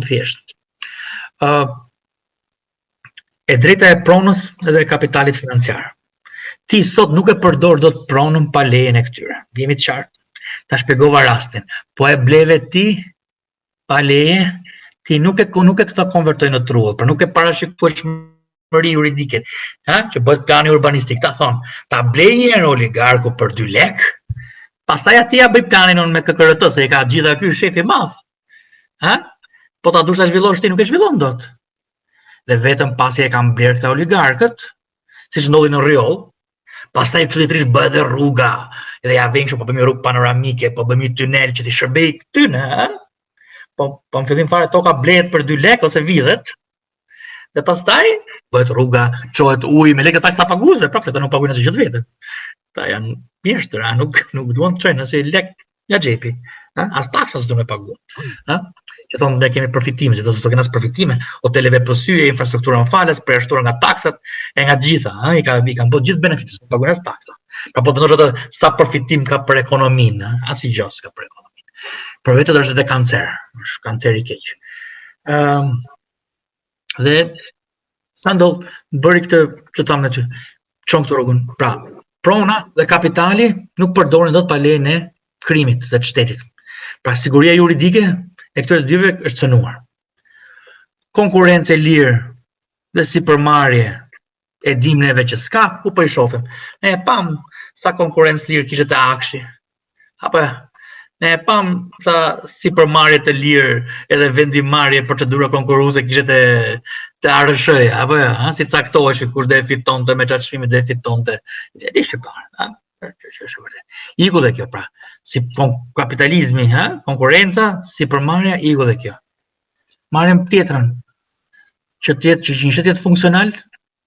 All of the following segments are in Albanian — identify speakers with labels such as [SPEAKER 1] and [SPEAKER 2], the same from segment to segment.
[SPEAKER 1] shumë thjesht. E drejta e pronës dhe e kapitalit financiar. Ti sot nuk e përdor dot pronën pa lejen e këtyre. Jemi të qartë. Ta shpjegova rastin. Po e bleve ti pa leje, ti nuk e këta konvertoj në trull, por nuk e parashikosh shmëri juridike, që bëhet plani urbanistik. Ta thonë, ta blej një oligarku për 2 lek, pastaj ati ja bëj planin unë me KKRT, se e ka gjitha ky shefi madh. Po ta dush ta zhvillosh ti, nuk e zhvillon dot. Dhe vetëm pasi e kanë bler këta oligarkët, siç ndodhi në Rjoll, pastaj çuditërisht bëhet dhe rruga, edhe ja vjen kështu, po bëjmë rrugë panoramike, po bëjmë tunel që ti shërbej këtyne, po në fillim fare toka blehet për 2 lek ose vidhet, dhe pastaj bëhet rruga, çohet ujë me lekë taksa paguesve, prapë ata nuk paguajnë asgjë të vetën. Ata janë mjeshtër, nuk duan të çojnë asnjë lek nga xhepi, as taksa s'do me paguar. Që thonë ne kemi profitime, se do të kenë as profitime, hoteleve përsye, infrastruktura në falas, përjashtuar nga taksat e nga gjitha, i kanë bërë gjithë benefitet, nuk paguajnë as taksa. Pra po mendosh atë sa profitim ka për ekonominë, asgjë s'ka për ekonominë. Për vetë është edhe kancer, është kancer i keq. Dhe sa ndodh bëri këtë që thamë aty, çon këtë rrugën. Pra, prona dhe kapitali nuk përdoren dot pa lejen e krimit dhe të shtetit. Pra siguria juridike e këtyre dyve është cënuar. Konkurrencë e lirë dhe sipërmarrje e dim neve që s'ka, ku po i shohim. Ne e pam sa konkurrencë lirë kishte te Akshi. Apo ne e pam sa sipërmarrje të lirë edhe vendimarrje procedura konkurruese kishte te ARSH-ja, apo si caktohej kush do e fitonte me çfarë çmimi do e fitonte. E di shqiptar, Iku dhe kjo, pra, si kapitalizmi, konkurenca, sipërmarrja, iku dhe kjo. Marrim tjetrën, që një shtet jetë funksional,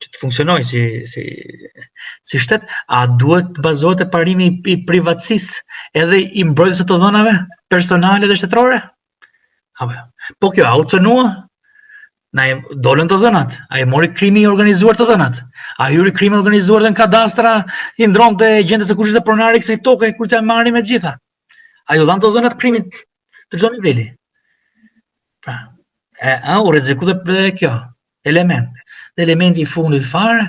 [SPEAKER 1] që të funksionojë si shtet, a duhet të bazohet e parimi i privatësisë edhe i mbrojtjes së të dhënave personale dhe shtetërore? Po kjo, a u cënua? Na e dolën të dhënat, a e mori krimi i organizuar të dhënat, a hyri krimi organizuar dhe në kadastra, i ndronte gjendës së kushtit të pronari kësaj toke, ku ta marrin me gjitha. A ju dhanë të dhënat krimit të çdo niveli. Pra, u rreziku dhe kjo element. Dhe elementi i fundit fare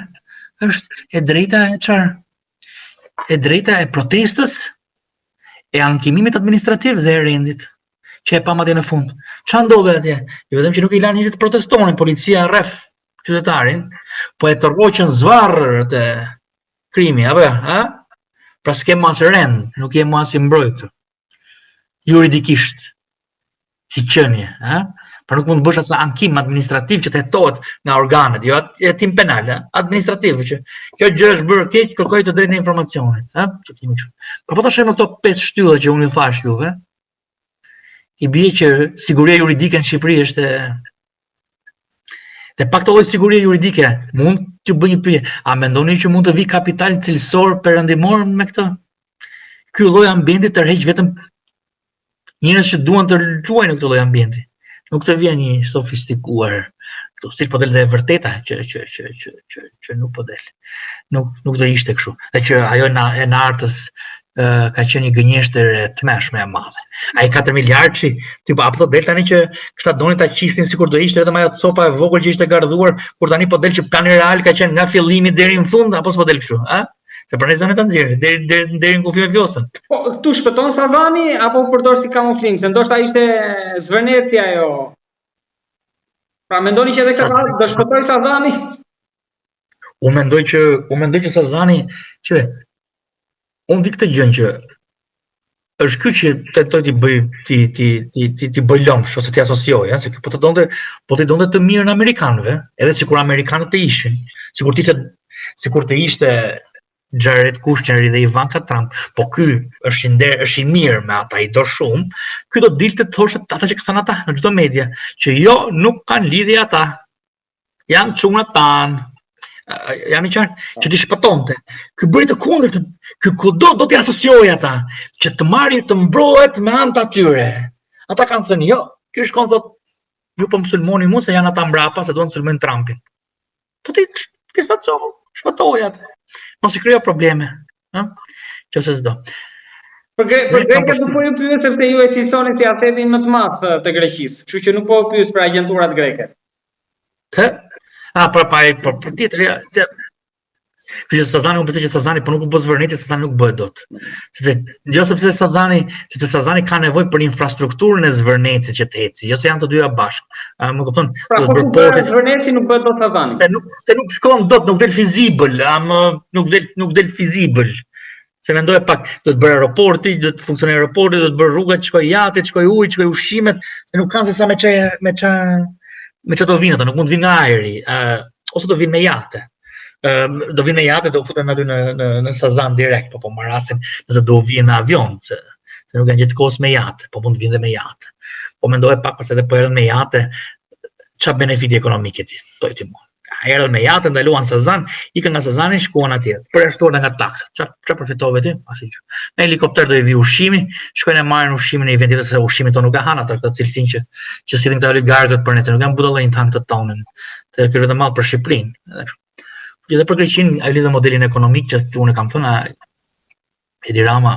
[SPEAKER 1] është e drejta e çfarë? E drejta e protestës, e ankimimit administrativ dhe e rendit. Që e pam atje në fund. Ç'a ndodhe atje? Jo vetëm që nuk i lanë njerëzit të protestonin, policia rreth qytetarin, po e tërroqën zvarr të krimi, apo Pra s'ke mas rend, nuk je mas i mbrojtur. Juridikisht. Si qenie, Pra nuk mund të bësh as ankim administrativ që të hetohet nga organet, jo hetim penal, administrativ që kjo gjë është bërë keq, kërkoj të drejtën e informacionit, Po ta shohim këto 5 shtylla që unë i thash juve. I bie që siguria juridike në Shqipëri është dhe pak të lloj sigurie juridike mund të bëjë një pyetje, a mendoni që mund të vi kapital cilësor perëndimor me këtë? Ky lloj ambienti tërheq vetëm njerëz që duan të luajnë në këtë lloj ambienti. Nuk të vjen një sofistikuar këtu, siç po del dhe e vërteta që nuk po del. Nuk do ishte kështu. Dhe që ajo e nartës ka qenë një gënjeshtër e tmeshme e madhe. Ai 4 miliardë, tipo apo do del tani që këta donin ta qisnin sikur do ishte vetëm ajo copa e vogël që ishte gardhuar, kur tani po del që plani real ka qenë nga fillimi deri në fund, apo s'po del kështu, Se pranë zonë të nxjerrë deri në kufi me vjosën.
[SPEAKER 2] Po këtu shpëton Sazani apo përdor si kamuflim, se ndoshta ishte zvërneci ajo. Pra mendoni që edhe këta do shpëtoj Sazani?
[SPEAKER 1] Unë mendoj që Sazani që unë di këtë gjën që është ky që tentoj ti bëj lomsh ose ti asocioj, se po të donte të mirë në amerikanëve, edhe sikur amerikanët të ishin, sikur të ishte Jared Kushner dhe Ivanka Trump, po ky është i mirë me ata, i do shumë, ky do dilte të thoshte ata që kanë ata në çdo media, që jo nuk kanë lidhje ata. Janë çunat tanë. Jam i qartë që ti shpëtonte. Ky bëri të kundërtën. Ky kudo do t'i asociojë ata, që të marrin të mbrohet me anë të atyre. Ata kanë thënë, jo, ky shkon thotë, ju po sulmoni mua se janë ata mbrapa se duan të sulmojnë Trumpin. Po ti shpëtoj atë. Mos i krijo probleme, Që se s'do.
[SPEAKER 2] Për grekët nuk po ju pyes sepse ju e cilësoni si asetin më të madh të Greqisë, kështu që nuk po ju pyes për agjenturat greke.
[SPEAKER 1] Për tjetër, që Sazani, unë besoj që Sazani, po nuk u bë zvërneti, Sazani nuk bëhet dot. Sepse Sazani ka nevojë për infrastrukturën e zvërnecit që të eci, jo se janë të dyja bashkë. Më kupton?
[SPEAKER 2] Pra, po që zvërneci nuk bëhet dot Sazani.
[SPEAKER 1] Se nuk shkon dot, nuk del fizibël, nuk del fizibël. Se mendoje pak, do të bërë aeroporti, do të funksionojë aeroporti, do të bërë rrugat, shkoj jatit, shkoj ujë, shkoj ushqimet, se nuk kanë se sa me ç'a do vinë ata, nuk mund të vinë nga ajri, ose do vinë me jate. Do vinë me jate, do futen aty në Sazan direkt, po më rastin nëse do vinë në avion, se nuk janë gjithkohës me jate, po mund të vinë dhe me jate. Po mendoje pak pas edhe po erdhën me jate, ç'a benefiti ekonomike ti, thoj ti mua. Erdhën me jate, ndaluan Sazan, ikën nga Sazani, shkuan atje, përjashtuan nga taksat. Ç'a përfitove ti? Asgjë. Me helikopter do i vi ushqimi, shkojnë e marrin ushqimin në një vend tjetër se ushqimi tonë nuk ka hanë ata këtë cilësinë që sillen këta oligarkët për ne, se nuk janë budallënj tan këtë tonën. Të ky vetëm mall për Shqipërinë. Edhe për Greqinë, ai lidhet modelin ekonomik që unë kam thënë, Edi Rama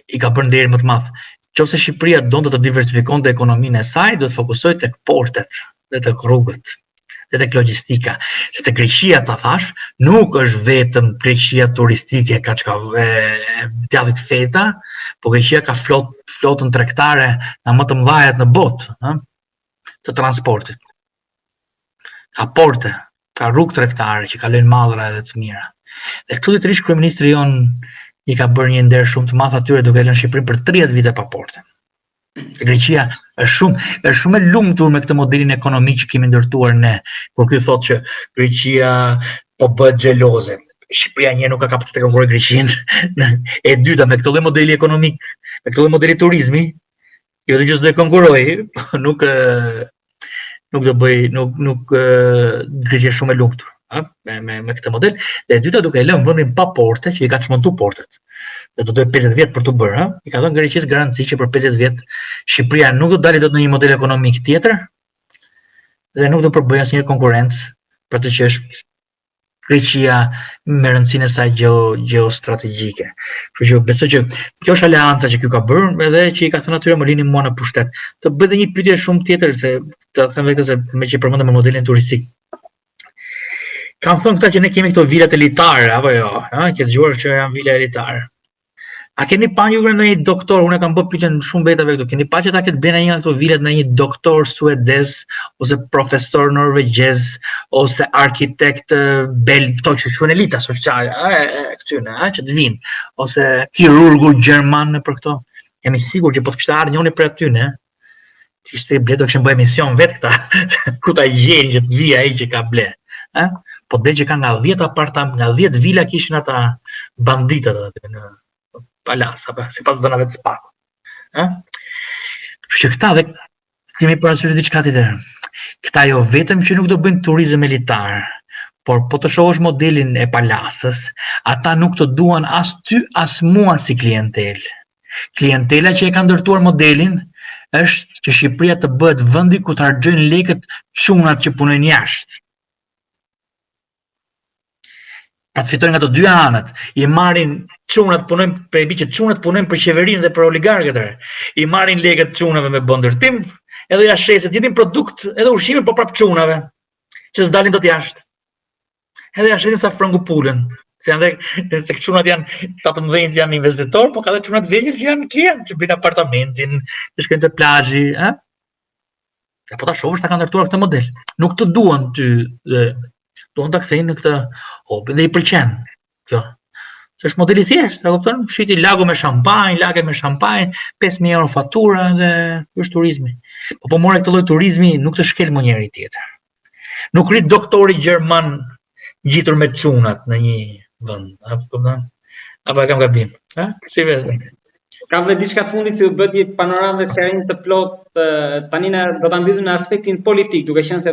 [SPEAKER 1] i ka bërë nderin më të madh. Nëse Shqipëria donte të diversifikonte ekonominë e saj, do të fokusohej tek portet dhe tek rrugët dhe tek logjistika. Sepse Greqia, ta thash, nuk është vetëm Greqia turistike, ka çka djallit feta, po Greqia ka flotën tregtare nga më të mëdhajet në botë, të transportit. Ka porte, ka rrugë tregtare që kalojnë mallra edhe të mira. Dhe çuditërisht kryeministri jon i ka bërë një nder shumë të madh atyre duke lënë Shqipërinë për 30 vite pa porte. Greqia është shumë e lumtur me këtë modelin ekonomik që kemi ndërtuar ne, kur ky thotë që Greqia po bëhet xheloze. Shqipëria një nuk ka kapacitet të konkurrojë Greqinë. E dyta, me këtë lloj modeli ekonomik, me këtë lloj modeli turizmi, jo vetëm që s'do të konkurrojë, nuk do bëj, Greqia shumë e lumtur, me këtë model. Dhe e dyta, duke lënë vendin pa porte, që i ka çmontu portet. Dhe do dojë 50 vjet për të bërë, i ka dhënë Greqisë garanci që për 50 vjet Shqipëria nuk do të dalë dot në një model ekonomik tjetër dhe nuk do përbëjë asnjë konkurrencë për të që është Greqia me rëndësinë e saj geostrategjike. Kështu që besoj që kjo është aleanca që ky ka bërë, edhe që i ka thënë atyre më lini mua në pushtet. Të bëj edhe një pyetje shumë tjetër, se të them vetë se me që përmendëm modelin turistik. Kanë thënë këta që ne kemi këto vilat elitare, apo jo, që dëgjuar që janë vila elitare. A keni pa ju në një doktor, unë kam bërë pyetjen shumë betave këtu, keni pa që ta ketë bërë një nga këto vilat në një doktor suedez, ose profesor norvegjez, ose arkitekt belg, këto që shkruan elita sociale, këtyne, që të vinë, ose kirurgu gjerman për këto. Jam i sigurt që po të kishte ardhur njëri për atyne, ti ishte ble do kishin bërë emision vetë këta, ku ta gjejnë që të vijë ai që ka ble. Po del që ka nga 10 apartament, nga 10 vila kishin ata banditët aty në palas, apo sipas dënave të SPAK. Kështu që këta dhe kemi parasysh diçka tjetër. Këta jo vetëm që nuk do bëjnë turizëm elitar, por po të shohësh modelin e palasës, ata nuk të duan as ty as mua si klientel. Klientela që e ka ndërtuar modelin është që Shqipëria të bëhet vendi ku të harxojnë lekët çunat që punojnë jashtë. Pra të fitojnë nga të dy anët, i marrin çunat punojnë për që çunat punojnë për qeverinë dhe për oligarkët, i marrin lekët çunave me bën ndërtim, edhe ja shesin jetin produkt edhe ushqimin po prap çunave, që s'dalin dot jashtë. Edhe ja shesin sa frëngu pulën. Se çunat janë 18 janë investitor, po ka dhe çunat vegjël që janë klient, që bëjnë apartamentin, që shkojnë te plazhi, Po ta shohësh ta kanë ndërtuar këtë model. Nuk të duan ty duan ta kthejnë në këtë hobi dhe i pëlqen kjo. Është modeli thjesht, e kupton? Shiti lagu me shampanjë, lagë me shampanjë, 5.000 euro fatura dhe ky është turizmi. Po more këtë lloj turizmi nuk të shkel më njëri tjetër. Nuk rrit doktori gjerman ngjitur me çunat në një vend, apo kupton? Apo e kam gabim, Si vetë.
[SPEAKER 2] Kam dhe diçka të fundit si u bët një panoramë dhe serim të plot, tani do ta mbyllim në aspektin politik, duke qenë se